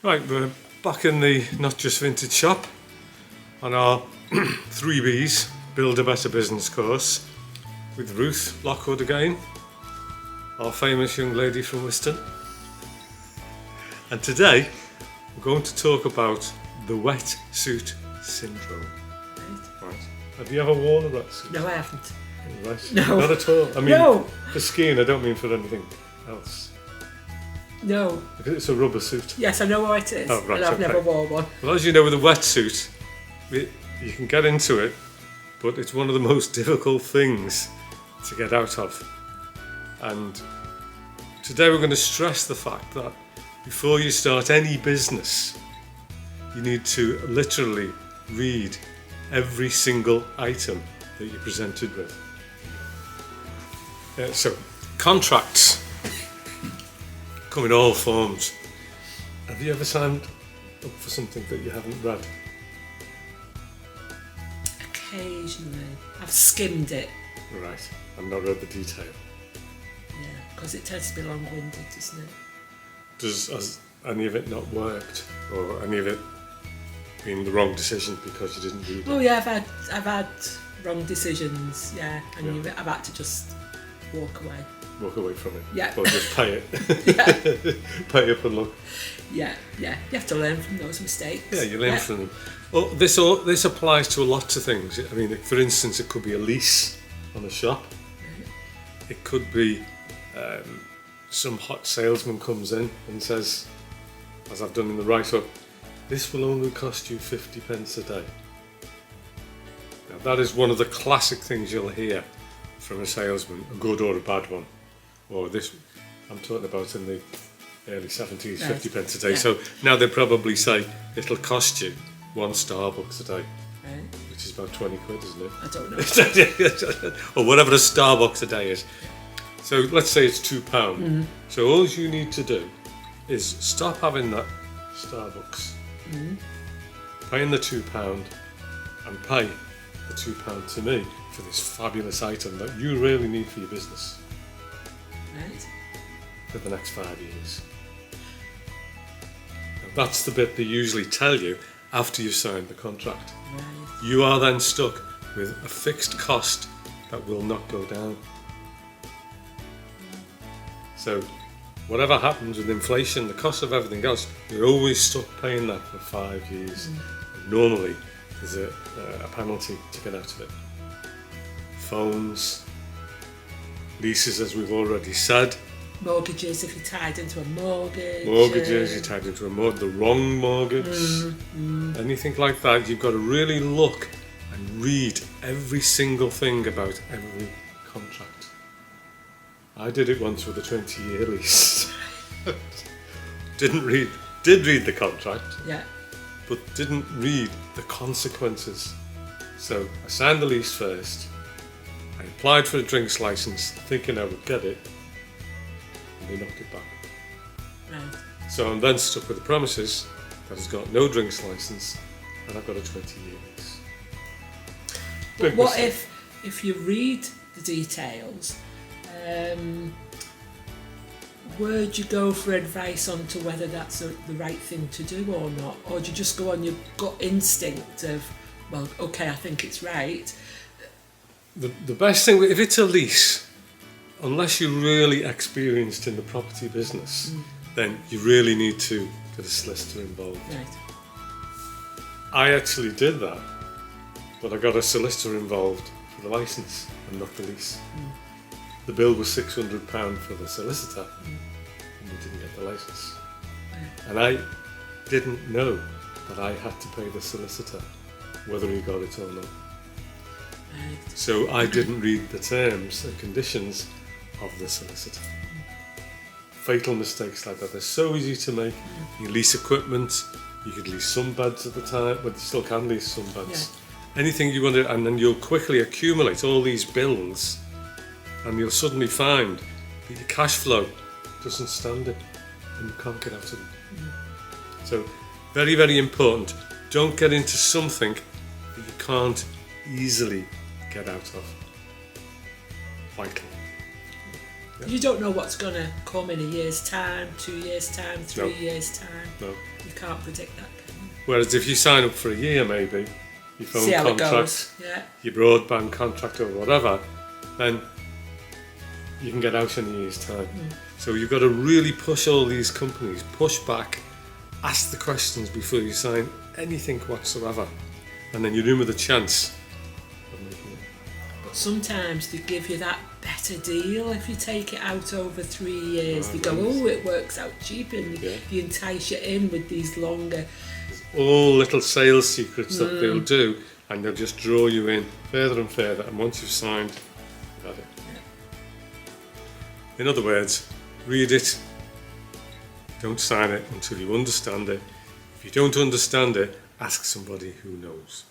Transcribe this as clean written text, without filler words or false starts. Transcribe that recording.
Right, we're back in the Not Just Vintage shop on our 3Bs Build a Better Business course with Ruth Lockwood again, our famous young lady from Whiston. And today we're going to talk about the wetsuit syndrome. Right. Have you ever worn a wetsuit? No, I haven't. Right. No. Not at all. I mean, No. for skiing, I don't mean for anything else. No. Because it's a rubber suit. Yes, I know what it is, Oh, right, but I've okay. never worn one. Well, as you know, with a wetsuit, you can get into it, but it's one of the most difficult things to get out of. And today we're going to stress the fact that before you start any business, you need to literally read every single item that you're presented with. So, contracts come in all forms. Have you ever signed up for something that you haven't read? Occasionally. I've skimmed it. Right, I've not read the detail. Yeah, because it tends to be long-winded, doesn't it? Has any of it not worked, or any of it been the wrong decision because you didn't read it? Oh yeah, I've had wrong decisions, yeah, and I've had to just walk away. Walk away from it. Yeah. Or just pay it. Yeah. Pay up and look. Yeah. You have to learn from those mistakes. Yeah, you learn from them. Well, this applies to lots of things. I mean, for instance, it could be a lease on a shop. It could be some hot salesman comes in and says, as I've done in the write-up, this will only cost you 50 pence a day. Now, that is one of the classic things you'll hear from a salesman, a good or a bad one. Or this, I'm talking about in the early 70s, 50 pence a day. Yeah. So now they probably say it'll cost you one Starbucks a day, Right. which is about 20 quid, isn't it? I don't know. Or whatever a Starbucks a day is. So let's say it's £2. So all you need to do is stop having that Starbucks, paying the £2 and pay the £2 to me for this fabulous item that you really need for your business Right. for the next 5 years. Now, that's the bit they usually tell you after you've signed the contract. Right. You are then stuck with a fixed cost that will not go down. So whatever happens with inflation, the cost of everything else, you're always stuck paying that for 5 years. Normally there's a penalty to get out of it. Phones, leases, as we've already said. Mortgages, if you're tied into a mortgage. Mortgages, you're tied into the wrong mortgage. Anything like that, you've got to really look and read every single thing about every contract. I did it once with a 20-year lease. Did read the contract, Yeah. but didn't read the consequences. So I signed the lease first. I applied for a drinks license, thinking I would get it, and they knocked it back. Right. So I'm then stuck with the premises that has got no drinks license, and I've got a 20-year lease. But what if you read the details? Where'd you go for advice on to whether that's the right thing to do or not? Or do you just go on your gut instinct of, well, okay, I think it's right? The best thing, if it's a lease, unless you're really experienced in the property business, then you really need to get a solicitor involved. Right. I actually did that, but I got a solicitor involved for the licence and not the lease. The bill was £600 for the solicitor, and we didn't get the licence. And I didn't know that I had to pay the solicitor, whether he got it or not. Right. So I didn't read the terms and conditions of the solicitor. Fatal mistakes like that, they're so easy to make. You lease equipment, you could lease sunbeds at the time, but you still can lease sunbeds. Anything you want to, and then you'll quickly accumulate all these bills, and you'll suddenly find that your cash flow doesn't stand it, and you can't get out of it. So, very, very important. Don't get into something that you can't easily get out of. Vital. You don't know what's going to come in a year's time, 2 years' time, 3 years' time. No. You can't predict that, can you? Whereas if you sign up for a year, maybe your phone See how it contract, goes. Yeah. your broadband contract, or whatever, then you can get out in a year's time. So you've got to really push all these companies, push back, ask the questions before you sign anything whatsoever, and then you're in with a chance of making it. But sometimes they give you that better deal if you take it out over 3 years. They go, oh, it works out cheap, and they entice you in with these longer. There's all little sales secrets that they'll do, and they'll just draw you in further and further, and once you've signed, you've had it. In other words, read it, don't sign it until you understand it. If you don't understand it, ask somebody who knows.